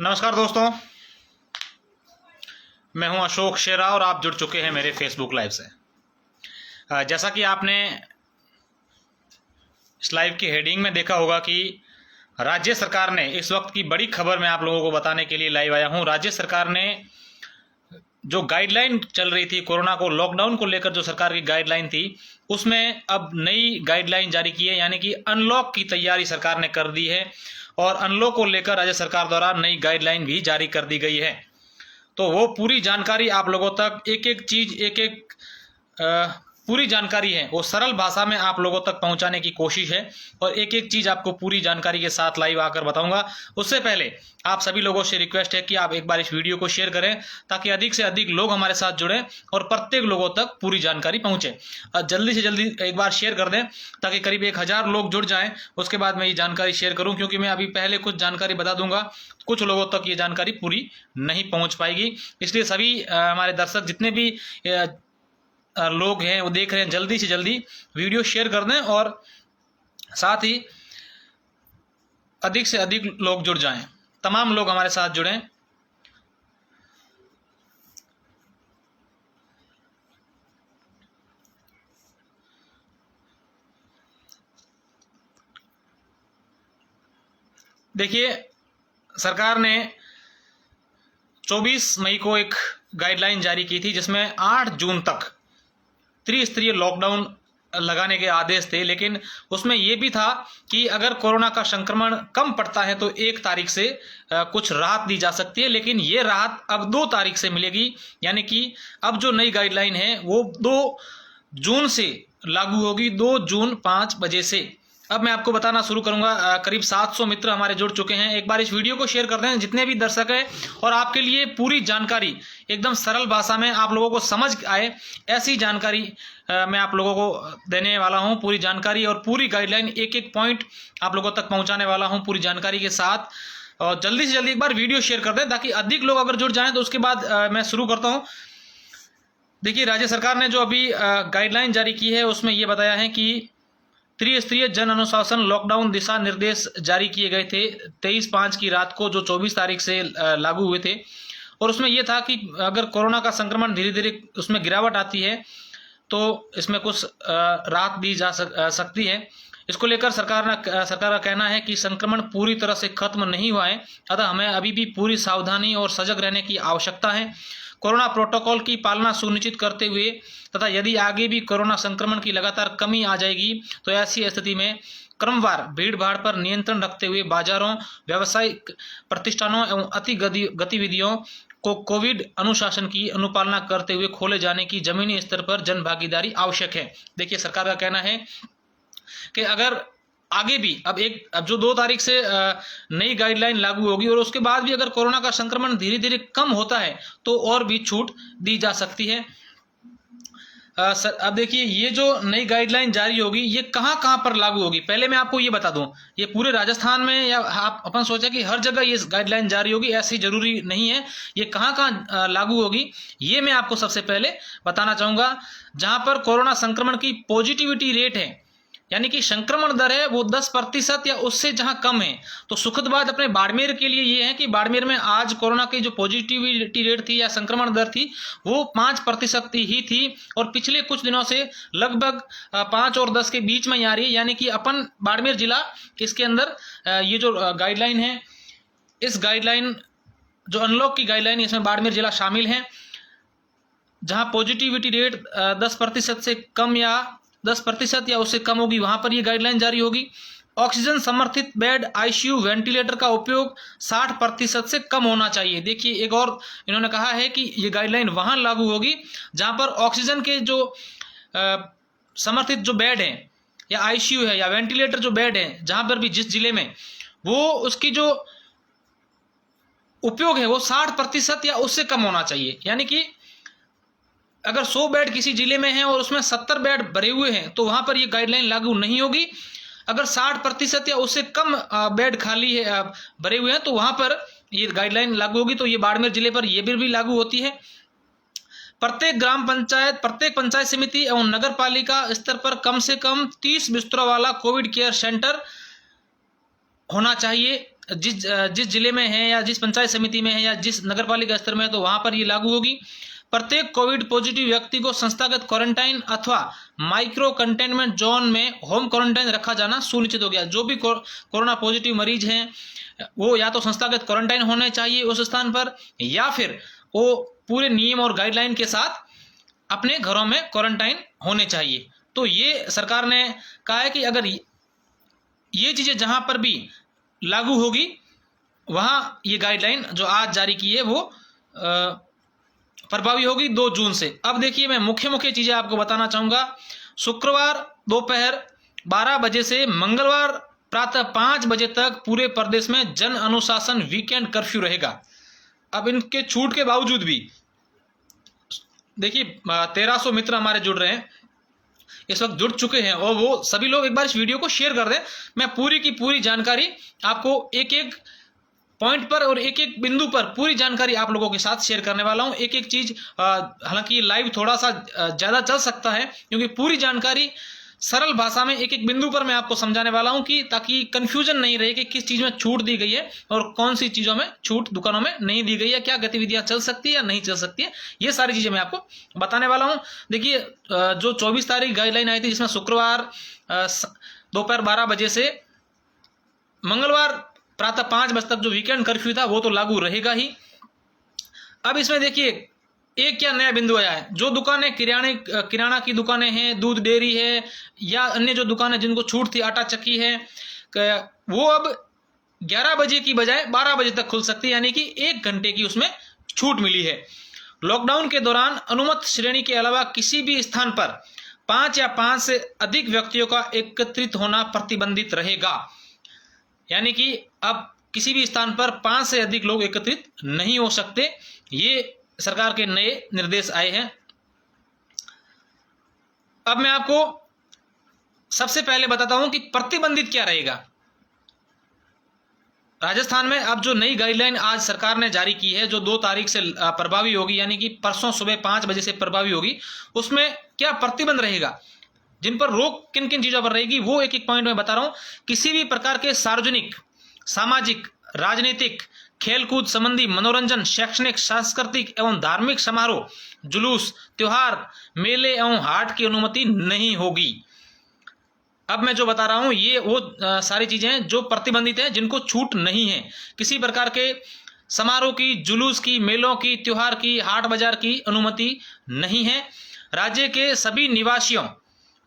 नमस्कार दोस्तों, मैं हूं अशोक शेरा और आप जुड़ चुके हैं मेरे फेसबुक लाइव से। जैसा कि आपने इस लाइव की हेडिंग में देखा होगा कि राज्य सरकार ने इस वक्त की बड़ी खबर मैं आप लोगों को बताने के लिए लाइव आया हूं। राज्य सरकार ने जो गाइडलाइन चल रही थी कोरोना को, लॉकडाउन को लेकर जो सरकार की गाइडलाइन थी, उसमें अब नई गाइडलाइन जारी की है, यानी कि अनलॉक की तैयारी सरकार ने कर दी है और अनलॉक को लेकर राज्य सरकार द्वारा नई गाइडलाइन भी जारी कर दी गई है। तो वो पूरी जानकारी आप लोगों तक एक एक चीज पूरी जानकारी है वो सरल भाषा में आप लोगों तक पहुंचाने की कोशिश है और एक एक चीज आपको पूरी जानकारी के साथ लाइव आकर बताऊंगा। उससे पहले आप सभी लोगों से रिक्वेस्ट है कि आप एक बार इस वीडियो को शेयर करें ताकि अधिक से अधिक लोग हमारे साथ जुड़ें और प्रत्येक लोगों तक पूरी जानकारी पहुंचे। जल्दी से जल्दी एक बार शेयर कर दें ताकि करीब 1000 लोग जुड़ जाएं। उसके बाद मैं ये जानकारी शेयर करूं, क्योंकि मैं अभी पहले कुछ जानकारी बता दूंगा, कुछ लोगों तक ये जानकारी पूरी नहीं पहुंच पाएगी। इसलिए सभी हमारे दर्शक जितने भी लोग हैं वो देख रहे हैं, जल्दी से जल्दी वीडियो शेयर कर दें और साथ ही अधिक से अधिक लोग जुड़ जाएं, तमाम लोग हमारे साथ जुड़ें। देखिए, सरकार ने 24 मई को एक गाइडलाइन जारी की थी जिसमें 8 जून तक त्रिस्तरीय लॉकडाउन लगाने के आदेश थे, लेकिन उसमें यह भी था कि अगर कोरोना का संक्रमण कम पड़ता है तो 1 तारीख से कुछ राहत दी जा सकती है, लेकिन ये राहत अब 2 तारीख से मिलेगी। यानी कि अब जो नई गाइडलाइन है वो 2 जून से लागू होगी, 2 जून 5 बजे से। अब मैं आपको बताना शुरू करूंगा। करीब 700 मित्र हमारे जुड़ चुके हैं। एक बार इस वीडियो को शेयर कर दें जितने भी दर्शक हैं, और आपके लिए पूरी जानकारी एकदम सरल भाषा में आप लोगों को समझ आए ऐसी जानकारी मैं आप लोगों को देने वाला हूं। पूरी जानकारी और पूरी गाइडलाइन एक एक पॉइंट आप लोगों तक पहुंचाने वाला हूं पूरी जानकारी के साथ। और जल्दी से जल्दी एक बार वीडियो शेयर कर दें ताकि अधिक लोग अगर जुड़ जाएं तो उसके बाद मैं शुरू करता हूं। देखिए, राज्य सरकार ने जो अभी गाइडलाइन जारी की है उसमें यह बताया है कि त्रिस्तरीय जन अनुशासन लॉकडाउन दिशा निर्देश जारी किए गए थे 23/5 की रात को, जो 24 तारीख से लागू हुए थे। और उसमें यह था कि अगर कोरोना का संक्रमण धीरे धीरे उसमें गिरावट आती है तो इसमें कुछ राहत दी जा सकती है। इसको लेकर सरकार का कहना है कि संक्रमण पूरी तरह से खत्म नहीं हुआ है, अतः हमें अभी भी पूरी सावधानी और सजग रहने की आवश्यकता है। कोरोना प्रोटोकॉल की पालना सुनिश्चित करते हुए तथा यदि आगे भी कोरोना संक्रमण की लगातार कमी आ जाएगी तो ऐसी स्थिति में क्रमवार भीड़ भाड़ पर नियंत्रण रखते हुए बाजारों, व्यावसायिक प्रतिष्ठानों एवं अति गतिविधियों को कोविड अनुशासन की अनुपालना करते हुए खोले जाने की जमीनी स्तर पर जन भागीदारी आवश्यक है। देखिए, सरकार का कहना है कि अगर आगे भी अब जो 2 तारीख से नई गाइडलाइन लागू होगी और उसके बाद भी अगर कोरोना का संक्रमण धीरे धीरे कम होता है तो और भी छूट दी जा सकती है। अब देखिए, ये जो नई गाइडलाइन जारी होगी ये कहाँ कहाँ पर लागू होगी, पहले मैं आपको ये बता दूं। ये पूरे राजस्थान में या आप अपन सोचा कि हर जगह ये गाइडलाइन जारी होगी, ऐसी जरूरी नहीं है। ये कहाँ कहाँ लागू होगी ये मैं आपको सबसे पहले बताना चाहूंगा। जहां पर कोरोना संक्रमण की पॉजिटिविटी रेट है, यानी कि संक्रमण दर है वो 10% या उससे जहां कम है, तो सुखद बात अपने बाड़मेर के लिए ये है कि बाड़मेर में आज कोरोना की जो पॉजिटिविटी रेट थी या संक्रमण दर थी वो 5% ही थी और पिछले कुछ दिनों से लगभग 5 और 10 के बीच में आ रही है। यानी कि अपन बाड़मेर जिला इसके अंदर ये जो गाइडलाइन है, इस गाइडलाइन जो अनलॉक की गाइडलाइन है इसमें बाड़मेर जिला शामिल है, जहां पॉजिटिविटी रेट 10% से कम या 10% या उससे कम होगी, वहां पर ये गाइडलाइन जारी होगी। ऑक्सीजन समर्थित बेड, आईसीयू, वेंटिलेटर का उपयोग 60% से कम होना चाहिए। देखिए, एक और इन्होंने कहा है कि ये गाइडलाइन वहां लागू होगी जहां पर ऑक्सीजन के जो समर्थित जो बेड हैं या आईसीयू है या वेंटिलेटर जो बेड है, जहां पर भी जिस जिले में वो उसकी जो उपयोग है वो 60% या उससे कम होना चाहिए। यानी कि अगर 100 बेड किसी जिले में हैं और उसमें 70 बेड भरे हुए हैं तो वहां पर ये गाइडलाइन लागू नहीं होगी। अगर 60% या उससे कम बेड खाली है, भरे हुए हैं, तो वहां पर ये गाइडलाइन लागू होगी। तो ये बाड़मेर जिले पर ये भी लागू होती है। प्रत्येक ग्राम पंचायत, प्रत्येक पंचायत समिति एवं नगर पालिका स्तर पर कम से कम 30 बिस्तरों वाला कोविड केयर सेंटर होना चाहिए। जिस जिले में है या जिस पंचायत समिति में है या जिस नगरपालिका स्तर में है तो वहां पर ये लागू होगी। प्रत्येक कोविड पॉजिटिव व्यक्ति को संस्थागत क्वारंटाइन अथवा माइक्रो कंटेनमेंट जोन में होम क्वारंटाइन रखा जाना सुनिश्चित हो गया। जो भी कोरोना पॉजिटिव मरीज हैं वो या तो संस्थागत क्वारंटाइन होने चाहिए उस स्थान पर, या फिर वो पूरे नियम और गाइडलाइन के साथ अपने घरों में क्वारंटाइन होने चाहिए। तो ये सरकार ने कहा है कि अगर ये चीज़ें जहां पर भी लागू होगी वहां ये गाइडलाइन जो आज जारी की है वो प्रभावी होगी 2 जून से। अब देखिए मैं मुख्य चीज़ें आपको बताना चाहूँगा। शुक्रवार दोपहर 12 बजे से मंगलवार प्रातः 5 बजे तक पूरे प्रदेश में जन अनुशासन वीकेंड कर्फ्यू रहेगा। अब इनके छूट के बावजूद भी देखिए 1300 मित्र हमारे जुड़ रहे हैं, इस वक्त जुड़ चुके हैं, और वो सभी लोग एक बार इस वीडियो को शेयर कर दें। मैं पूरी की पूरी जानकारी आपको एक एक पॉइंट पर और एक एक बिंदु पर पूरी जानकारी आप लोगों के साथ शेयर करने वाला हूं। एक एक चीज, हालांकि लाइव थोड़ा सा ज्यादा चल सकता है क्योंकि पूरी जानकारी सरल भाषा में एक एक बिंदु पर मैं आपको समझाने वाला हूं कि ताकि कंफ्यूजन नहीं रहे कि किस चीज में छूट दी गई है और कौन सी चीजों में छूट दुकानों में नहीं दी गई है, क्या गतिविधियां चल सकती है या नहीं चल सकती है, ये सारी चीजें मैं आपको बताने वाला हूं। देखिए जो 24 तारीख गाइडलाइन आई थी जिसमें शुक्रवार दोपहर 12 बजे से मंगलवार प्रातः 5 बजे तक जो वीकेंड कर्फ्यू था वो तो लागू रहेगा ही। अब इसमें देखिए एक क्या नया बिंदु आया है। जो दुकानें किराना की दुकानें हैं, दूध डेयरी है या अन्य जो दुकानें जिनको छूट थी, आटा चक्की है, वो अब 11 बजे की बजाय 12 बजे तक खुल सकती है, यानी कि 1 घंटे की उसमें छूट मिली है। लॉकडाउन के दौरान अनुमत श्रेणी के अलावा किसी भी स्थान पर 5 या 5 से अधिक व्यक्तियों का एकत्रित होना प्रतिबंधित रहेगा। यानी कि अब किसी भी स्थान पर 5 से अधिक लोग एकत्रित नहीं हो सकते। ये सरकार के नए निर्देश आए हैं। अब मैं आपको सबसे पहले बताता हूं कि प्रतिबंधित क्या रहेगा। राजस्थान में अब जो नई गाइडलाइन आज सरकार ने जारी की है जो 2 तारीख से प्रभावी होगी, यानी कि परसों सुबह 5 बजे से प्रभावी होगी, उसमें क्या प्रतिबंध रहेगा, जिन पर रोक किन किन चीजों पर रहेगी, वो एक एक पॉइंट में बता रहा हूं। किसी भी प्रकार के सार्वजनिक, सामाजिक, राजनीतिक, खेलकूद संबंधी, मनोरंजन, शैक्षणिक, सांस्कृतिक एवं धार्मिक समारोह, जुलूस, त्योहार, मेले एवं हाट की अनुमति नहीं होगी। अब मैं जो बता रहा हूं ये वो सारी चीजें जो प्रतिबंधित हैं, जिनको छूट नहीं है। किसी प्रकार के समारोह की, जुलूस की, मेलों की, त्योहार की, हाट बाजार की अनुमति नहीं है। राज्य के सभी निवासियों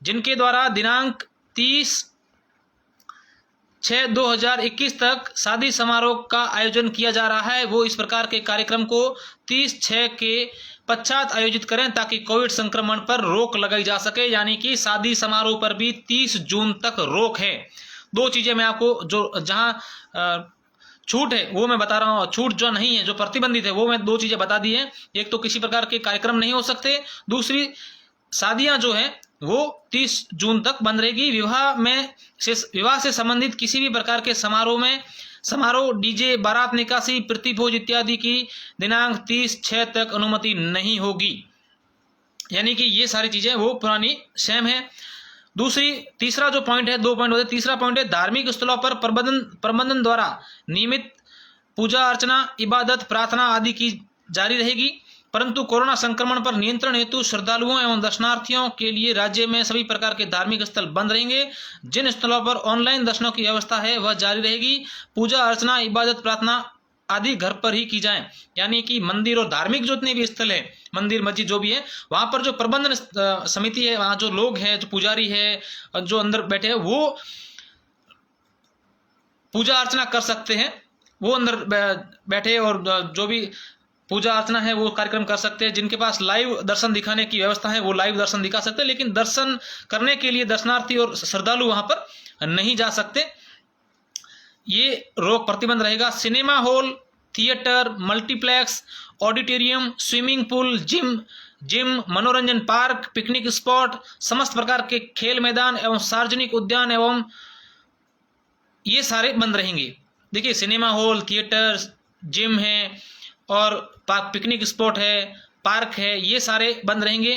जिनके द्वारा दिनांक 30/6/2021 तक शादी समारोह का आयोजन किया जा रहा है, वो इस प्रकार के कार्यक्रम को 30/6 के पश्चात आयोजित करें ताकि कोविड संक्रमण पर रोक लगाई जा सके। यानी कि शादी समारोह पर भी 30 जून तक रोक है। 2 चीजें मैं आपको जो जहां छूट है वो मैं बता रहा हूँ, छूट जो नहीं है, जो प्रतिबंधित है, वो मैं 2 चीजें बता दी हैं। एक तो किसी प्रकार के कार्यक्रम नहीं हो सकते, दूसरी शादियां जो है वो 30 जून तक बंद रहेगी। विवाह से संबंधित किसी भी प्रकार के समारोह, डीजे, बारात, निकासी, प्रतिभोज इत्यादि की दिनांक 30/6 तक अनुमति नहीं होगी। यानी कि ये सारी चीजें वो पुरानी सेम है। तीसरा जो पॉइंट है, 2 पॉइंट होते हैं। तीसरा पॉइंट है धार्मिक स्थलों पर प्रबंधन द्वारा नियमित पूजा अर्चना, इबादत, प्रार्थना आदि की जारी रहेगी, परंतु कोरोना संक्रमण पर नियंत्रण हेतु श्रद्धालुओं एवं दर्शनार्थियों के लिए राज्य में सभी प्रकार के धार्मिक स्थल बंद रहेंगे। जिन स्थलों पर ऑनलाइन दर्शनों की व्यवस्था है वह जारी रहेगी। पूजा अर्चना, इबादत, प्रार्थना आदि घर पर ही की जाए। यानी कि मंदिर और धार्मिक जितने भी स्थल है, मंदिर मस्जिद जो भी है, वहां पर जो प्रबंधन समिति है, वहां जो लोग हैं, जो पुजारी है, जो अंदर बैठे हैं, वो पूजा अर्चना कर सकते हैं। वो अंदर बैठे और जो भी पूजा अर्चना है वो कार्यक्रम कर सकते हैं। जिनके पास लाइव दर्शन दिखाने की व्यवस्था है वो लाइव दर्शन दिखा सकते हैं, लेकिन दर्शन करने के लिए दर्शनार्थी और श्रद्धालु वहां पर नहीं जा सकते। ये रोक प्रतिबंध रहेगा। Cinema hall, theatre, multiplex, auditorium, swimming pool, gym, मनोरंजन पार्क, पिकनिक स्पॉट, समस्त प्रकार के खेल मैदान एवं सार्वजनिक उद्यान एवं ये सारे बंद रहेंगे। देखिए सिनेमा हॉल, थिएटर, जिम है और पिकनिक स्पॉट है, पार्क है, ये सारे बंद रहेंगे।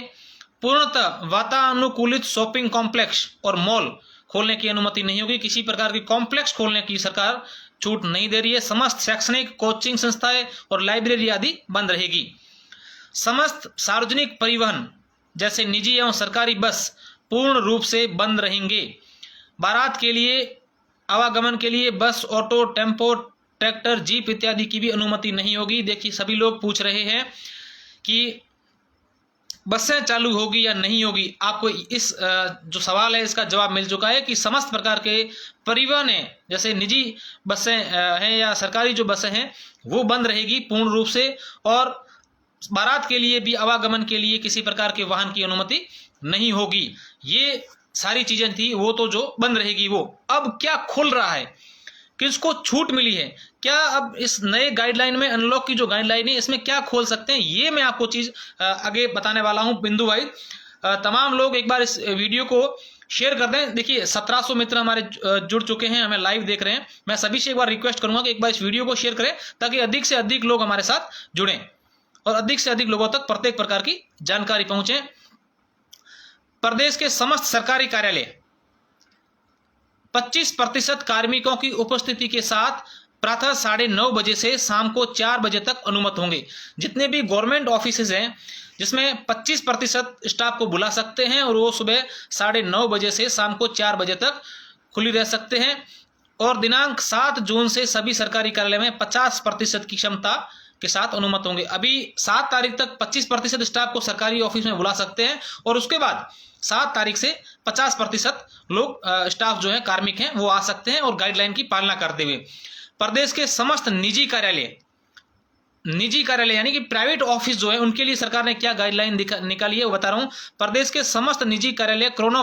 पूर्णतः वातानुकूलित शॉपिंग कॉम्प्लेक्स और मॉल खोलने की अनुमति नहीं होगी। किसी प्रकार की कॉम्प्लेक्स खोलने की सरकार छूट नहीं दे रही है। समस्त शैक्षणिक, कोचिंग संस्थाएं और लाइब्रेरी आदि बंद रहेगी। समस्त सार्वजनिक परिवहन जैसे निजी एवं सरकारी बस पूर्ण रूप से बंद रहेंगे। बारात के लिए, आवागमन के लिए बस, ऑटो, टेम्पो, ट्रैक्टर, जीप इत्यादि की भी अनुमति नहीं होगी। देखिए, सभी लोग पूछ रहे हैं कि बसें चालू होगी या नहीं होगी। आपको इस जो सवाल है इसका जवाब मिल चुका है कि समस्त प्रकार के परिवहन है, जैसे निजी बसें हैं या सरकारी जो बसें हैं, वो बंद रहेगी पूर्ण रूप से। और बारात के लिए भी, आवागमन के लिए किसी प्रकार के वाहन की अनुमति नहीं होगी। ये सारी चीजें थी वो तो जो बंद रहेगी वो। अब क्या खुल रहा है, किसको छूट मिली है, क्या अब इस नए गाइडलाइन में, अनलॉक की जो गाइडलाइन है, इसमें क्या खोल सकते हैं, ये मैं आपको चीज आगे बताने वाला हूं बिंदु वाइज। तमाम लोग एक बार इस वीडियो को शेयर कर दें। देखिए 1700 मित्र हमारे जुड़ चुके हैं, हमें लाइव देख रहे हैं। मैं सभी से एक बार रिक्वेस्ट करूंगा कि एक बार इस वीडियो को शेयर करें ताकि अधिक से अधिक लोग हमारे साथ जुड़ें और अधिक से अधिक लोगों तक प्रत्येक प्रकार की जानकारी पहुंचे। प्रदेश के समस्त सरकारी कार्यालय 25% कार्मिकों की उपस्थिति के साथ प्रातः 9:30 बजे से शाम को 4 बजे तक अनुमत होंगे। जितने भी गवर्नमेंट ऑफिसेज हैं जिसमें 25% स्टाफ को बुला सकते हैं और वो सुबह 9:30 बजे से शाम को 4 बजे तक खुली रह सकते हैं। और दिनांक 7 जून से सभी सरकारी कार्यालय में 50% की क्षमता के साथ अनुमत होंगे। अभी 7 तारीख तक 25% स्टाफ को सरकारी ऑफिस में बुला सकते हैं और उसके बाद 7 तारीख से 50% लोग स्टाफ जो है, कार्मिक हैं, वो आ सकते हैं और गाइडलाइन की पालना करते हुए। प्रदेश के समस्त निजी कार्यालय यानी कि प्राइवेट ऑफिस जो है, उनके लिए सरकार ने क्या गाइडलाइन निकाली है वो बता रहा हूं। प्रदेश के समस्त निजी कार्यालय कोरोना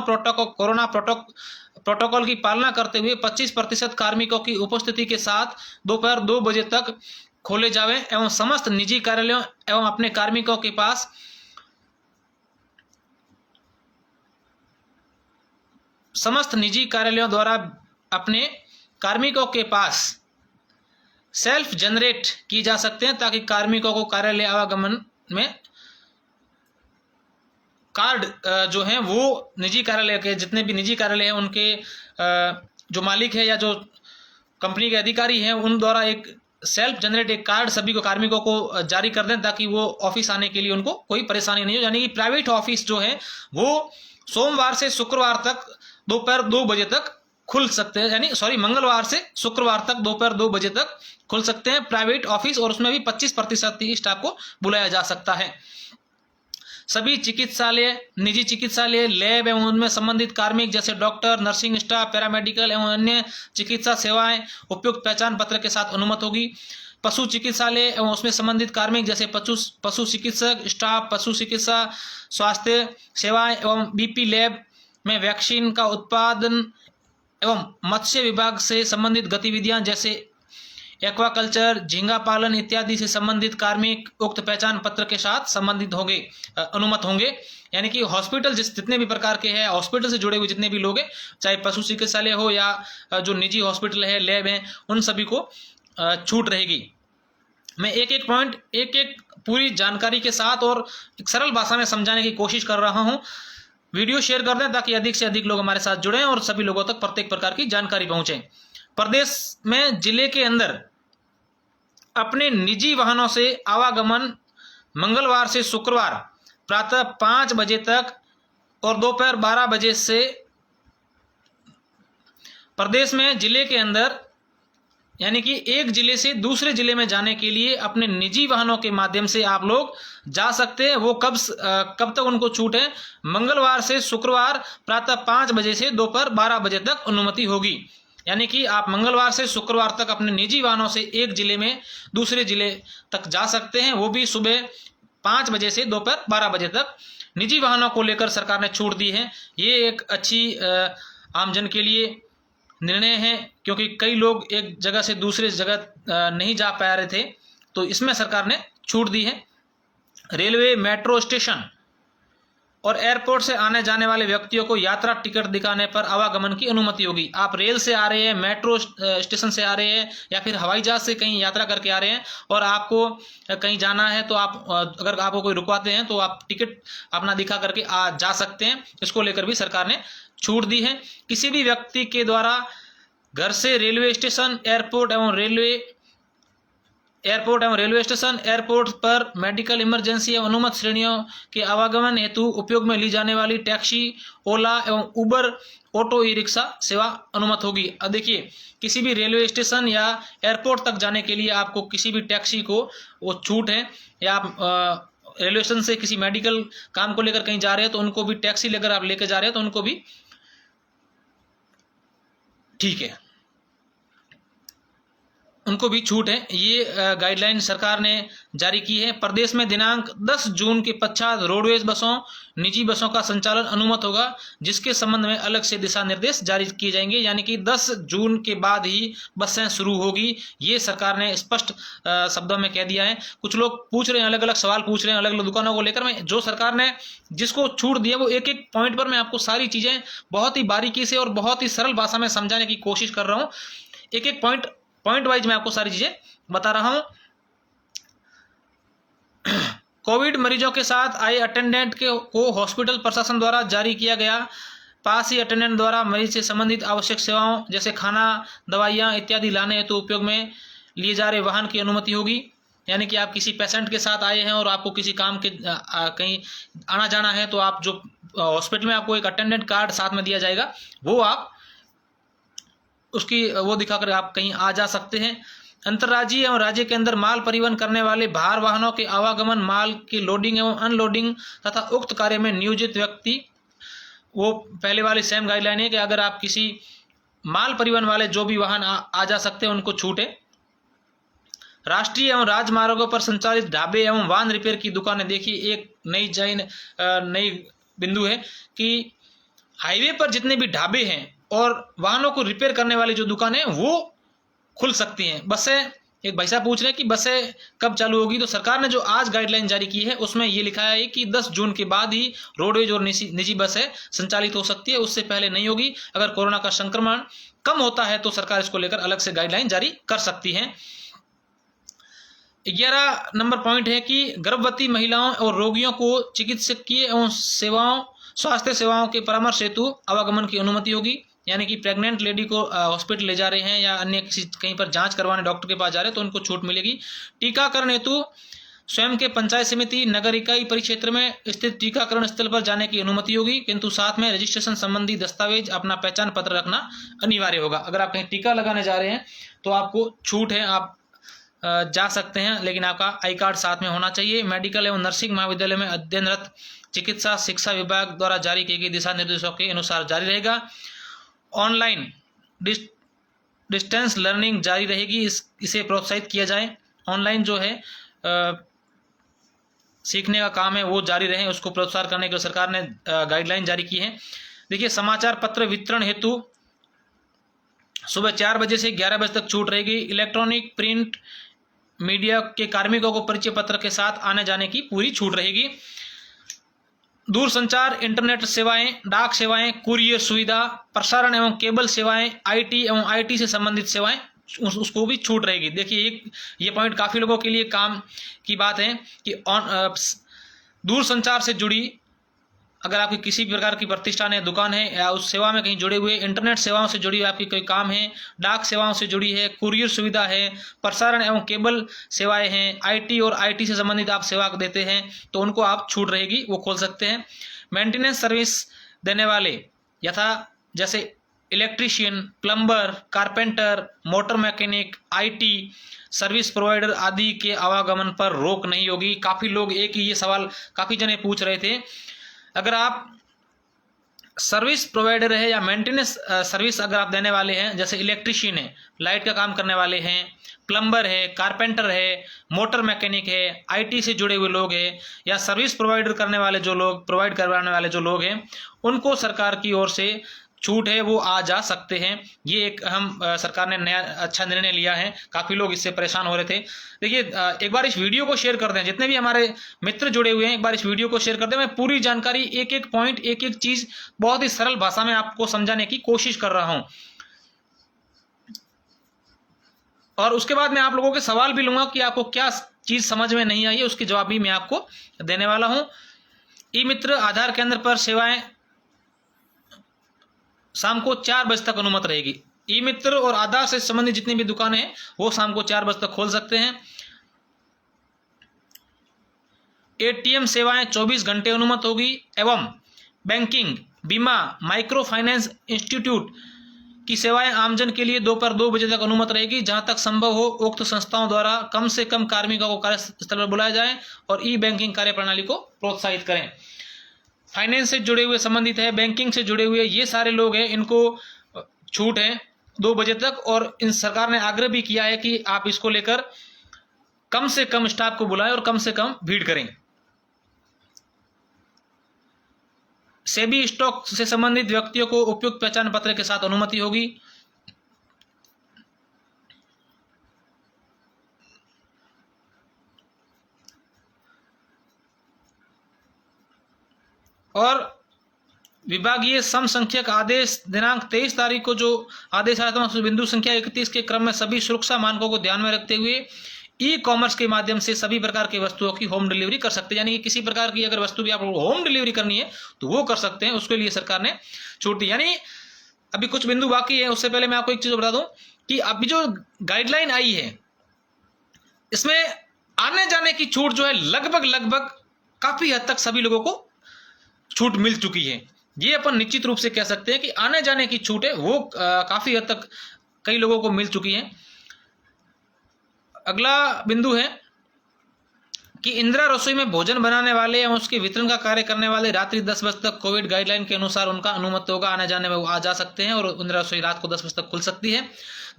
प्रोटोकॉल की पालना करते हुए 25% कार्मिकों की उपस्थिति के साथ दोपहर 2 बजे तक खोले जावे एवं समस्त निजी कार्यालयों एवं अपने कार्मिकों के पास समस्त निजी कार्यालयों द्वारा अपने कार्मिकों के पास सेल्फ जनरेट की जा सकते हैं ताकि कार्मिकों को कार्यालय आवागमन में कार्ड जो हैं वो निजी कार्यालय के, जितने भी निजी कार्यालय हैं उनके जो मालिक है या जो कंपनी के अधिकारी हैं उन द्वारा एक सेल्फ जनरेट एक कार्ड सभी को, कार्मिकों को जारी कर दें ताकि वो ऑफिस आने के लिए उनको कोई परेशानी नहीं हो। यानी कि प्राइवेट ऑफिस जो है वो सोमवार से शुक्रवार तक दोपहर 2 बजे तक खुल सकते हैं, यानी मंगलवार से शुक्रवार तक दोपहर 2 बजे तक खुल सकते हैं प्राइवेट ऑफिस, और उसमें भी 25% ही स्टाफ को बुलाया जा सकता है। सभी चिकित्सालय, निजी चिकित्सालय, लैब एवं उनमें संबंधित कार्मिक जैसे डॉक्टर, नर्सिंग स्टाफ, पैरामेडिकल एवं अन्य चिकित्सा सेवाएं उपयुक्त पहचान पत्र के साथ अनुमत होगी। पशु चिकित्सालय एवं उसमें संबंधित कार्मिक जैसे पशु चिकित्सक स्टाफ, पशु चिकित्सा स्वास्थ्य सेवाएं एवं बीपी लैब में वैक्सीन का उत्पादन एवं मत्स्य विभाग से संबंधित गतिविधियां जैसे एक्वाकल्चर, झींगा पालन इत्यादि से संबंधित कार्मिक उक्त पहचान पत्र के साथ संबंधित होंगे, अनुमत होंगे। यानी कि हॉस्पिटल जितने भी प्रकार के हैं, हॉस्पिटल से जुड़े हुए जितने भी लोग हैं, चाहे पशु चिकित्सालय हो या जो निजी हॉस्पिटल है, लैब है, उन सभी को छूट रहेगी। मैं एक पॉइंट एक पूरी जानकारी के साथ और एक सरल भाषा में समझाने की कोशिश कर रहा हूँ। वीडियो शेयर कर दें ताकि अधिक से अधिक लोग हमारे साथ जुड़ें और सभी लोगों तक प्रत्येक प्रकार की जानकारी पहुंचे। प्रदेश में जिले के अंदर अपने निजी वाहनों से आवागमन मंगलवार से शुक्रवार प्रातः 5 बजे तक और दोपहर 12 बजे से प्रदेश में जिले के अंदर, यानी कि एक जिले से दूसरे जिले में जाने के लिए अपने निजी वाहनों के माध्यम से आप लोग जा सकते हैं। वो कब तक उनको छूट है? मंगलवार से शुक्रवार प्रातः 5 बजे से दोपहर 12 बजे तक अनुमति होगी। यानी कि आप मंगलवार से शुक्रवार तक अपने निजी वाहनों से एक जिले में दूसरे जिले तक जा सकते हैं, वो भी सुबह 5 बजे से दोपहर 12 बजे तक। निजी वाहनों को लेकर सरकार ने छूट दी है। ये एक अच्छी आमजन के लिए निर्णय है, क्योंकि कई लोग एक जगह से दूसरे जगह नहीं जा पा रहे थे, तो इसमें सरकार ने छूट दी है। रेलवे, मेट्रो स्टेशन और एयरपोर्ट से आने जाने वाले व्यक्तियों को यात्रा टिकट दिखाने पर आवागमन की अनुमति होगी। आप रेल से आ रहे हैं, मेट्रो स्टेशन से आ रहे हैं या फिर हवाई जहाज से कहीं यात्रा करके आ रहे हैं और आपको कहीं जाना है, तो आप अगर आपको कोई रुकवाते हैं तो आप टिकट अपना दिखा करके जा सकते हैं। इसको लेकर भी सरकार ने छूट दी है। किसी भी व्यक्ति के द्वारा घर से रेलवे स्टेशन, एयरपोर्ट एवं रेलवे स्टेशन, एयरपोर्ट पर मेडिकल इमरजेंसी एवं अनुमत श्रेणियों के आवागमन हेतु उपयोग में ली जाने वाली टैक्सी, ओला एवं उबर, ऑटो, ई रिक्शा सेवा अनुमत होगी। अब देखिए, किसी भी रेलवे स्टेशन या एयरपोर्ट तक जाने के लिए आपको किसी भी टैक्सी को वो छूट है, या आप रेलवे स्टेशन से किसी मेडिकल काम को लेकर कहीं जा रहे हैं तो उनको भी टैक्सी लेकर आप लेकर जा रहे हैं तो उनको भी ठीक है, उनको भी छूट है। ये गाइडलाइन सरकार ने जारी की है। प्रदेश में दिनांक 10 जून के पश्चात रोडवेज बसों, निजी बसों का संचालन अनुमत होगा, जिसके संबंध में अलग से दिशा निर्देश जारी किए जाएंगे। यानी कि 10 जून के बाद ही बसें शुरू होगी, ये सरकार ने स्पष्ट शब्दों में कह दिया है। कुछ लोग पूछ रहे हैं, अलग अलग सवाल पूछ रहे हैं अलग अलग दुकानों को लेकर। मैं जो सरकार ने जिसको छूट दी है वो एक एक पॉइंट पर मैं आपको सारी चीजें बहुत ही बारीकी से और बहुत ही सरल भाषा में समझाने की कोशिश कर रहा हूँ। एक एक पॉइंट वाइज मैं आपको सारी चीजें बता रहा हूं। कोविड मरीजों के साथ आए अटेंडेंट को हॉस्पिटल प्रशासन द्वारा जारी किया गया पास ही अटेंडेंट द्वारा मरीज से संबंधित आवश्यक सेवाओं जैसे खाना, दवाइयां इत्यादि लाने हेतु उपयोग में लिए जा रहे वाहन की अनुमति होगी। यानी कि आप किसी पेशेंट के साथ आए हैं और आपको किसी काम के कहीं आना जाना है तो आप जो हॉस्पिटल में आपको एक अटेंडेंट कार्ड साथ में दिया जाएगा, वो आप उसकी वो दिखाकर आप कहीं आ जा सकते हैं। अंतर्राज्यीय एवं राज्य के अंदर माल परिवहन करने वाले भार वाहनों के आवागमन, माल की लोडिंग एवं अनलोडिंग तथा उक्त कार्य में नियोजित व्यक्ति, वो पहले वाली सेम गाइडलाइन है कि अगर आप किसी माल परिवहन वाले जो भी वाहन आ जा सकते हैं उनको छूट है। राष्ट्रीय एवं राजमार्गों पर संचालित ढाबे एवं वाहन रिपेयर की दुकानें, देखिए एक नई बिंदु है कि हाईवे पर जितने भी ढाबे हैं और वाहनों को रिपेयर करने वाली जो दुकानें हैं वो खुल सकती हैं। बसें, एक भाई साहब पूछ रहे हैं कि बसें कब चालू होगी, तो सरकार ने जो आज गाइडलाइन जारी की है उसमें ये लिखा है कि 10 जून के बाद ही रोडवेज और निजी बसें संचालित हो सकती है, उससे पहले नहीं होगी। अगर कोरोना का संक्रमण कम होता है तो सरकार इसको लेकर अलग से गाइडलाइन जारी कर सकती है। 11 नंबर पॉइंट है कि गर्भवती महिलाओं और रोगियों को चिकित्सकीय एवं स्वास्थ्य सेवाओं के परामर्श हेतु आवागमन की अनुमति होगी। यानी कि प्रेग्नेंट लेडी को हॉस्पिटल ले जा रहे हैं या अन्य किसी कहीं पर जांच करवाने डॉक्टर के पास जा रहे हैं तो उनको छूट मिलेगी। टीकाकरण हेतु स्वयं के पंचायत समिति, नगर इकाई परिक्षेत्र में स्थित टीकाकरण स्थल पर जाने की अनुमति होगी, किंतु साथ में रजिस्ट्रेशन संबंधी दस्तावेज, अपना पहचान पत्र रखना अनिवार्य होगा। अगर आप कहीं टीका लगाने जा रहे हैं तो आपको छूट है, आप जा सकते हैं, लेकिन आपका आई कार्ड साथ में होना चाहिए। मेडिकल एवं नर्सिंग महाविद्यालय में अध्ययनरत चिकित्सा शिक्षा विभाग द्वारा जारी किए गए दिशा निर्देशों के अनुसार जारी रहेगा। ऑनलाइन डिस्टेंस लर्निंग जारी रहेगी, इसे प्रोत्साहित किया जाए। ऑनलाइन जो है सीखने का काम है वो जारी रहे, उसको प्रोत्साहन करने के लिए सरकार ने गाइडलाइन जारी की है। देखिए, समाचार पत्र वितरण हेतु सुबह 4 बजे से 11 बजे तक छूट रहेगी। इलेक्ट्रॉनिक प्रिंट मीडिया के कार्मिकों को परिचय पत्र के साथ आने जाने की पूरी छूट रहेगी। दूरसंचार, इंटरनेट सेवाएं, डाक सेवाएं, कुरियर सुविधा, प्रसारण एवं केबल सेवाएं, आईटी एवं आईटी से संबंधित सेवाएं, उसको भी छूट रहेगी। देखिए, ये पॉइंट काफ़ी लोगों के लिए काम की बात है कि दूरसंचार से जुड़ी अगर आपकी किसी प्रकार की प्रतिष्ठान है, दुकान है या उस सेवा में कहीं जुड़े हुए, इंटरनेट सेवाओं से जुड़ी हुई आपकी कोई काम है, डाक सेवाओं से जुड़ी है, कुरियर सुविधा है, प्रसारण एवं केबल सेवाएं हैं, आईटी और आईटी से संबंधित आप सेवा देते हैं तो उनको आप छूट रहेगी, वो खोल सकते हैं। मेंटेनेंस सर्विस देने वाले यथा जैसे electrician, plumber, carpenter, motor mechanic, IT service provider आदि के आवागमन पर रोक नहीं होगी। काफ़ी लोग एक ही ये सवाल काफ़ी जने पूछ रहे थे, अगर आप सर्विस प्रोवाइडर है या मेंटेनेंस सर्विस अगर आप देने वाले हैं, जैसे इलेक्ट्रीशियन है, लाइट का काम करने वाले हैं, प्लम्बर है, कारपेंटर है, मोटर मैकेनिक है, आईटी से जुड़े हुए लोग हैं या सर्विस प्रोवाइडर करने वाले जो लोग, प्रोवाइड करवाने वाले जो लोग हैं, उनको सरकार की ओर से छूट है, वो आ जा सकते हैं। ये एक सरकार ने नया अच्छा निर्णय लिया है। काफ़ी लोग इससे परेशान हो रहे थे। देखिए, एक बार इस वीडियो को शेयर कर दें, जितने भी हमारे मित्र जुड़े हुए हैं एक बार इस वीडियो को शेयर कर दें। मैं पूरी जानकारी, एक एक पॉइंट, एक एक चीज़ बहुत ही सरल भाषा में आपको समझाने की कोशिश कर रहा हूँ। और उसके बाद मैं आप लोगों के सवाल भी लूँगा कि आपको क्या चीज़ समझ में नहीं आई है, उसके जवाब भी मैं आपको देने वाला हूँ। ई मित्र आधार केंद्र पर सेवाएं शाम को 4 बजे तक अनुमत रहेगी। ई मित्र और आधार से संबंधित जितनी भी दुकानें हैं वो शाम को 4 बजे तक खोल सकते हैं। एटीएम सेवाएं 24 घंटे अनुमत होगी एवं बैंकिंग, बीमा, माइक्रो फाइनेंस इंस्टीट्यूट की सेवाएं आमजन के लिए दोपहर 2 बजे तक अनुमत रहेगी। जहां तक संभव हो उक्त संस्थाओं द्वारा कम से कम कार्मिकों को कार्यस्थल पर बुलाया जाए और ई बैंकिंग कार्य प्रणाली को प्रोत्साहित करें। फाइनेंस से जुड़े हुए संबंधित है, बैंकिंग से जुड़े हुए ये सारे लोग हैं, इनको छूट है 2 बजे तक। और इन सरकार ने आग्रह भी किया है कि आप इसको लेकर कम से कम स्टाफ को बुलाएं और कम से कम भीड़ करें। सेबी स्टॉक से संबंधित व्यक्तियों को उपयुक्त पहचान पत्र के साथ अनुमति होगी। और विभागीय समसंख्यक आदेश दिनांक 23 तारीख को जो आदेश आया था, बिंदु संख्या 31 के क्रम में सभी सुरक्षा मानकों को ध्यान में रखते हुए ई कॉमर्स के माध्यम से सभी प्रकार की वस्तुओं की होम डिलीवरी कर सकते हैं। यानी कि किसी प्रकार की अगर वस्तु भी आप होम डिलीवरी करनी है तो वो कर सकते हैं, उसके लिए सरकार ने छूट दी। यानी अभी कुछ बिंदु बाकी है, उससे पहले मैं आपको एक चीज बता दूं कि अभी जो गाइडलाइन आई है इसमें आने जाने की छूट जो है लगभग काफी हद तक सभी लोगों को छूट मिल चुकी है। ये अपन निश्चित रूप से कह सकते हैं कि आने जाने की छूट है वो काफी हद तक कई लोगों को मिल चुकी है। अगला बिंदु है कि इंदिरा रसोई में भोजन बनाने वाले एवं उसके वितरण का कार्य करने वाले रात्रि 10 बजे तक कोविड गाइडलाइन के अनुसार उनका अनुमत होगा, आने जाने में वो आ जा सकते हैं और इंदिरा रसोई रात को 10 बजे तक खुल सकती है।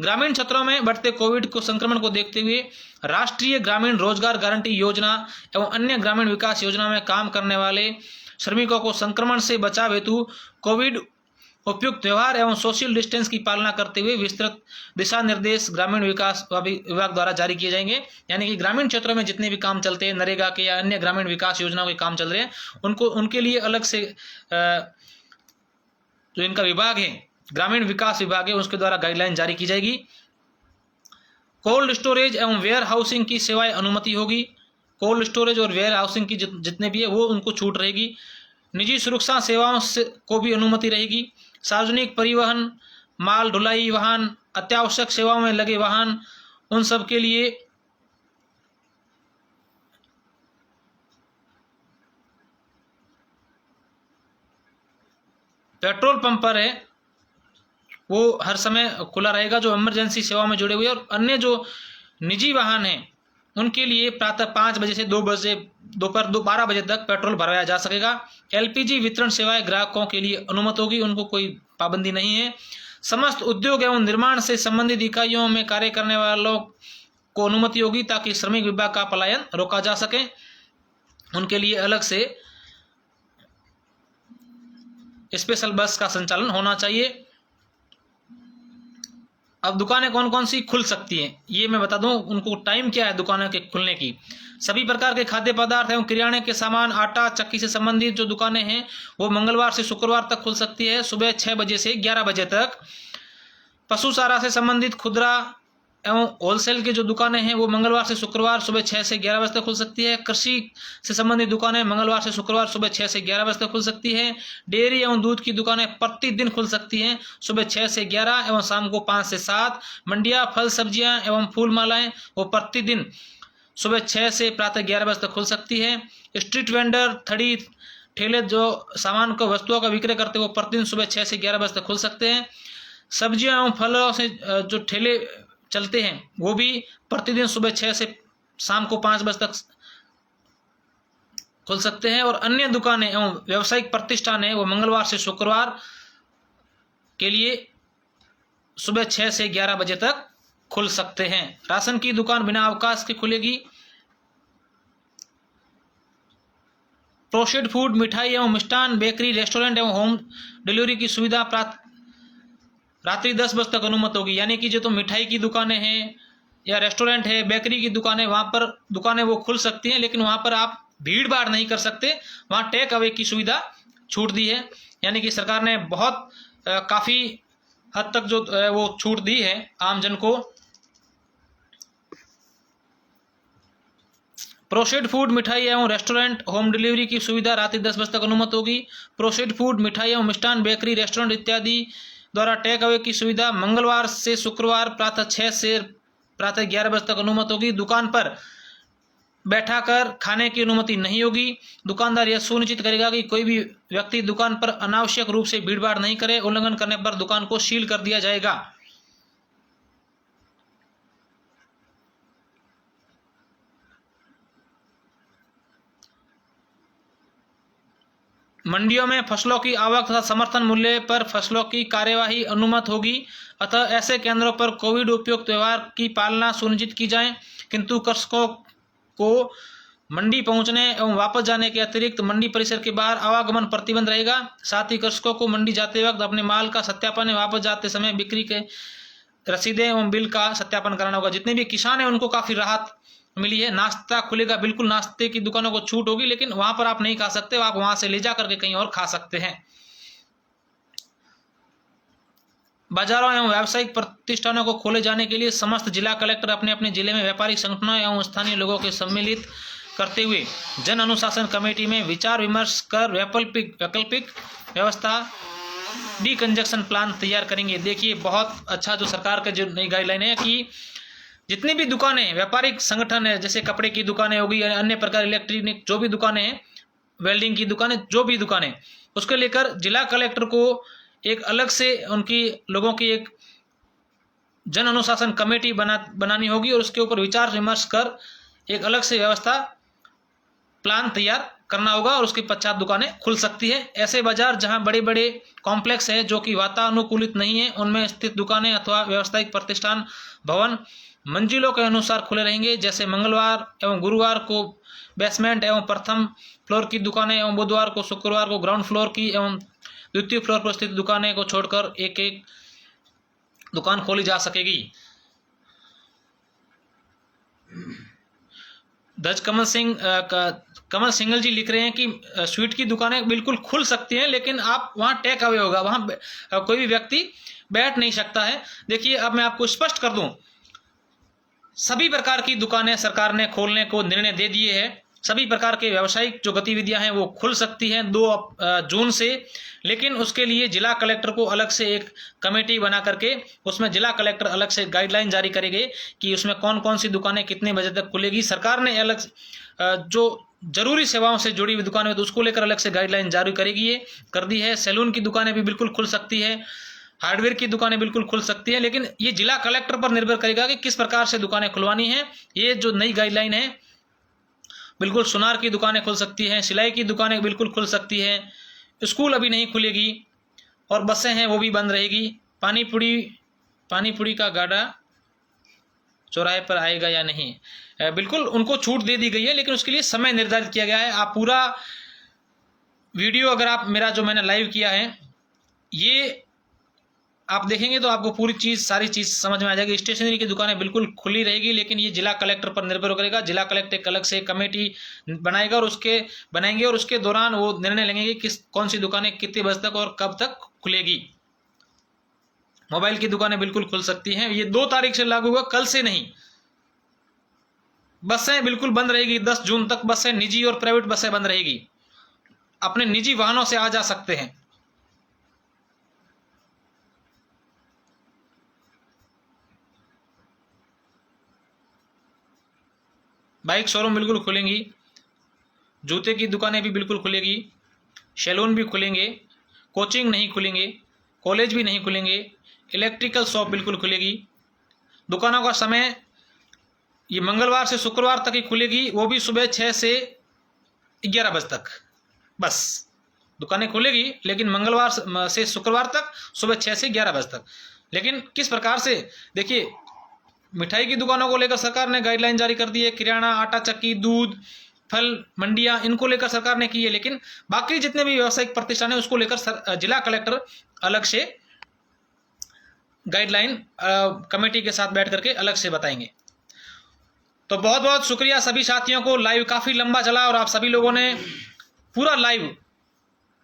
ग्रामीण क्षेत्रों में बढ़ते कोविड को संक्रमण को देखते हुए राष्ट्रीय ग्रामीण रोजगार गारंटी योजना एवं अन्य ग्रामीण विकास योजना में काम करने वाले श्रमिकों को संक्रमण से बचाव हेतु कोविड उपयुक्त व्यवहार एवं सोशल डिस्टेंस की पालना करते हुए विस्तृत दिशा निर्देश ग्रामीण विकास विभाग द्वारा जारी किए जाएंगे। यानी कि ग्रामीण क्षेत्रों में जितने भी काम चलते हैं, नरेगा के या अन्य ग्रामीण विकास योजनाओं के काम चल रहे हैं, उनके लिए अलग से जो इनका विभाग है, ग्रामीण विकास विभाग है, उसके द्वारा गाइडलाइन जारी की जाएगी। कोल्ड स्टोरेज एवं वेयर हाउसिंग की सेवाएं अनुमति होगी। कोल्ड स्टोरेज और वेयर हाउसिंग की जितने भी है वो उनको छूट रहेगी। निजी सुरक्षा सेवाओं से को भी अनुमति रहेगी। सार्वजनिक परिवहन, माल ढुलाई वाहन, अत्यावश्यक सेवाओं में लगे वाहन, उन सब के लिए पेट्रोल पंप पर है वो हर समय खुला रहेगा जो इमरजेंसी सेवाओं में जुड़े हुए, और अन्य जो निजी वाहन हैं उनके लिए प्रातः 5 बजे से 2 बजे दोपहर 12 बजे तक पेट्रोल भराया जा सकेगा। एलपीजी वितरण सेवाएं ग्राहकों के लिए अनुमत होगी, उनको कोई पाबंदी नहीं है। समस्त उद्योग एवं निर्माण से संबंधित इकाइयों में कार्य करने वालों को अनुमति होगी ताकि श्रमिक विभाग का पलायन रोका जा सके, उनके लिए अलग से स्पेशल बस का संचालन होना चाहिए। अब दुकानें कौन कौन सी खुल सकती हैं ये मैं बता दूं, उनको टाइम क्या है दुकानों के खुलने की। सभी प्रकार के खाद्य पदार्थ एवं किराने के सामान, आटा चक्की से संबंधित जो दुकानें हैं वो मंगलवार से शुक्रवार तक खुल सकती है सुबह 6 बजे से 11 बजे तक। पशु चारा से संबंधित खुदरा एवं होलसेल की जो दुकानें हैं वो मंगलवार से शुक्रवार सुबह 6 से 11 बजे तक खुल सकती है। कृषि से संबंधित दुकानें मंगलवार से शुक्रवार सुबह 6 से 11 बजे तक खुल सकती है। डेयरी एवं दूध की दुकानें प्रतिदिन खुल सकती हैं सुबह 6 से 11 एवं शाम को 5 से 7। मंडियां, फल सब्जियां एवं फूल मालाएं वो प्रतिदिन सुबह 6 से प्रातः 11 बजे तक खुल सकती है। स्ट्रीट वेंडर, थड़ी ठेले जो सामान को वस्तुओं का विक्रय करते हैं वो प्रतिदिन सुबह 6 से 11 बजे तक खुल सकते हैं। सब्जियां एवं फलों से जो ठेले चलते हैं वो भी प्रतिदिन सुबह 6 से शाम को 5 बजे तक खुल सकते हैं। और अन्य दुकानें एवं व्यावसायिक प्रतिष्ठान है वो मंगलवार से शुक्रवार के लिए सुबह 6 से 11 बजे तक खुल सकते हैं। राशन की दुकान बिना अवकाश के खुलेगी। प्रोसेस्ड फूड, मिठाई एवं मिष्ठान, बेकरी, रेस्टोरेंट एवं होम डिलीवरी की सुविधा रात्रि 10 बजे तक अनुमत होगी। यानी कि जो तो मिठाई की दुकानें हैं या रेस्टोरेंट है, बेकरी की दुकानें, वहाँ पर दुकानें वो खुल सकती हैं, लेकिन वहाँ पर आप भीड़ भाड़ नहीं कर सकते। वहाँ टेक अवे की सुविधा छूट दी है। यानी कि सरकार ने बहुत काफ़ी हद तक जो वो छूट दी है आम जन को। प्रोसेस्ड फूड, मिठाई एवं रेस्टोरेंट होम डिलीवरी की सुविधा रात्रि 10 बजे तक अनुमत होगी। प्रोसेस्ड फूड, मिठाई एवं मिष्ठान, बेकरी, रेस्टोरेंट इत्यादि द्वारा टेक अवे की सुविधा मंगलवार से शुक्रवार प्रातः 6 से प्रातः 11 बजे तक अनुमति होगी। दुकान पर बैठा कर खाने की अनुमति नहीं होगी। दुकानदार यह सुनिश्चित करेगा कि कोई भी व्यक्ति दुकान पर अनावश्यक रूप से भीड़भाड़ नहीं करे। उल्लंघन करने पर दुकान को सील कर दिया जाएगा। मंडियों में फसलों की आवक तथा समर्थन मूल्य पर फसलों की कार्यवाही अनुमत होगी। अतः ऐसे केंद्रों पर कोविड उपयुक्त व्यवहार की पालना सुनिश्चित की जाए, किंतु कृषकों को मंडी पहुंचने एवं वापस जाने के अतिरिक्त मंडी परिसर के बाहर आवागमन प्रतिबंध रहेगा। साथ ही कृषकों को मंडी जाते वक्त अपने माल का सत्यापन एवं वापस जाते समय बिक्री के रसीदें एवं बिल का सत्यापन कराना होगा। जितने भी किसान हैं उनको काफी राहत मिली है। नाश्ता खुलेगा, बिल्कुल नाश्ते की दुकानों को छूट होगी, लेकिन वहां पर आप नहीं खा सकते, आप वहां से ले जा करके कहीं और खा सकते हैं। बाजारों एवं व्यावसायिक प्रतिष्ठानों को खोले जाने के लिए समस्त जिला कलेक्टर अपने अपने जिले में व्यापारिक संगठनों एवं स्थानीय लोगों के सम्मिलित करते हुए जन अनुशासन कमेटी में विचार विमर्श कर वैकल्पिक व्यवस्था डीकंजक्शन प्लान तैयार करेंगे। देखिए बहुत अच्छा जो सरकार का जो नई गाइडलाइन है कि जितनी भी दुकानें व्यापारिक संगठन है, जैसे कपड़े की दुकानें होगी, अन्य प्रकार इलेक्ट्रॉनिक जो भी दुकानें हैं, वेल्डिंग की दुकानें, जो भी दुकानें, उसको लेकर जिला कलेक्टर को एक अलग से उनकी लोगों की एक जन अनुशासन कमेटी बनानी होगी और उसके ऊपर विचार विमर्श कर एक अलग से व्यवस्था प्लान तैयार करना होगा और उसके पश्चात दुकानें खुल सकती है। ऐसे बाजार जहां बड़े बड़े कॉम्प्लेक्स है जो कि वातानुकूलित नहीं है, उनमें स्थित दुकानें अथवा व्यावसायिक प्रतिष्ठान भवन मंजिलों के अनुसार खुले रहेंगे। जैसे मंगलवार एवं गुरुवार को बेसमेंट एवं प्रथम फ्लोर की दुकानें एवं बुधवार को शुक्रवार को ग्राउंड फ्लोर की एवं द्वितीय फ्लोर पर स्थित दुकानें को छोड़कर एक एक दुकान खोली जा सकेगी। दज कमल सिंगल जी लिख रहे हैं कि स्वीट की दुकानें बिल्कुल खुल सकती हैं, लेकिन आप वहां टेक अवे होगा, वहां कोई भी व्यक्ति बैठ नहीं सकता है। देखिए अब मैं आपको स्पष्ट कर दूं, सभी प्रकार की दुकानें सरकार ने खोलने को निर्णय दे दिए हैं। सभी प्रकार के व्यावसायिक जो गतिविधियां हैं वो खुल सकती हैं 2 जून से, लेकिन उसके लिए जिला कलेक्टर को अलग से एक कमेटी बना करके उसमें जिला कलेक्टर अलग से गाइडलाइन जारी करेंगे कि उसमें कौन कौन सी दुकानें कितने बजे तक खुलेगी। सरकार ने अलग जो जरूरी सेवाओं से जुड़ी हुई दुकानें तो उसको लेकर अलग से गाइडलाइन जारी करेगी, ये कर दी है। सैलून की दुकानें भी बिल्कुल खुल सकती है, हार्डवेयर की दुकानें बिल्कुल खुल सकती है, लेकिन ये जिला कलेक्टर पर निर्भर करेगा कि किस प्रकार से दुकानें खुलवानी है। ये जो नई गाइडलाइन है, बिल्कुल सुनार की दुकानें खुल सकती हैं, सिलाई की दुकानें बिल्कुल खुल सकती हैं, स्कूल अभी नहीं खुलेगी और बसें हैं वो भी बंद रहेगी। पानी पूरी का गाड़ा चौराहे पर आएगा या नहीं, बिल्कुल उनको छूट दे दी गई है, लेकिन उसके लिए समय निर्धारित किया गया है। आप पूरा वीडियो अगर आप मेरा जो मैंने लाइव किया है ये आप देखेंगे तो आपको पूरी चीज़ सारी चीज़ समझ में आ जाएगी। स्टेशनरी की दुकानें बिल्कुल खुली रहेगी, लेकिन ये जिला कलेक्टर पर निर्भर करेगा। जिला कलेक्टर एक अलग से कमेटी बनाएगा और उसके दौरान वो निर्णय लेंगे कि कौन सी दुकानें कितने बजे तक और कब तक खुलेगी। मोबाइल की दुकानें बिल्कुल खुल सकती हैं, ये 2 तारीख से लागू हुआ, कल से नहीं। बसें बिल्कुल बंद रहेगी 10 जून तक, बसें निजी और प्राइवेट बसें बंद रहेगी, अपने निजी वाहनों से आ जा सकते हैं। बाइक शोरूम बिल्कुल खुलेंगी, जूते की दुकानें भी बिल्कुल खुलेगी, सैलून भी खुलेंगे, कोचिंग नहीं खुलेंगे, कॉलेज भी नहीं खुलेंगे, इलेक्ट्रिकल शॉप बिल्कुल खुलेगी। दुकानों का समय ये मंगलवार से शुक्रवार तक ही खुलेगी, वो भी सुबह 6 से 11 बजे तक। बस दुकानें खुलेगी, लेकिन मंगलवार से शुक्रवार तक सुबह 6 से 11 बजे तक। लेकिन किस प्रकार से, देखिए मिठाई की दुकानों को लेकर सरकार ने गाइडलाइन जारी कर दी है, किराना, आटा चक्की, दूध, फल मंडियां, इनको लेकर सरकार ने की है, लेकिन बाकी जितने भी व्यावसायिक प्रतिष्ठान है उसको लेकर जिला कलेक्टर अलग से गाइडलाइन कमेटी के साथ बैठ करके अलग से बताएंगे। तो बहुत बहुत शुक्रिया सभी साथियों को। लाइव काफ़ी लंबा चला और आप सभी लोगों ने पूरा लाइव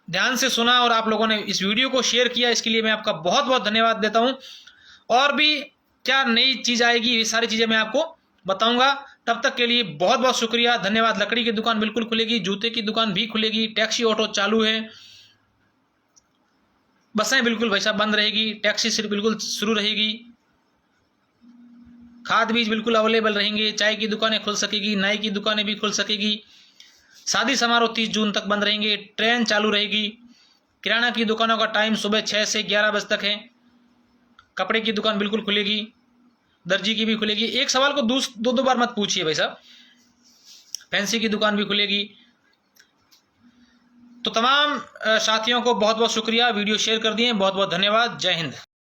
ध्यान से सुना और आप लोगों ने इस वीडियो को शेयर किया, इसके लिए मैं आपका बहुत बहुत धन्यवाद देता हूं। और भी क्या नई चीज़ आएगी ये सारी चीज़ें मैं आपको बताऊंगा। तब तक के लिए बहुत बहुत शुक्रिया, धन्यवाद। लकड़ी की दुकान बिल्कुल खुलेगी, जूते की दुकान भी खुलेगी, टैक्सी ऑटो चालू है, बसें बिल्कुल भाई साहब बंद रहेगी, टैक्सी सिर्फ बिल्कुल शुरू रहेगी, खाद बीज बिल्कुल अवेलेबल रहेंगे, चाय की दुकानें खुल सकेगी, नाई की दुकानें भी खुल सकेगी, शादी समारोह 30 जून तक बंद रहेंगे, ट्रेन चालू रहेगी, किराना की दुकानों का टाइम सुबह 6 से 11 बजे तक है, कपड़े की दुकान बिल्कुल खुलेगी, दर्जी की भी खुलेगी। एक सवाल को दो बार मत पूछिए भाई साहब, फैंसी की दुकान भी खुलेगी। तो तमाम साथियों को बहुत बहुत शुक्रिया, वीडियो शेयर कर दिए, बहुत बहुत धन्यवाद, जय हिंद।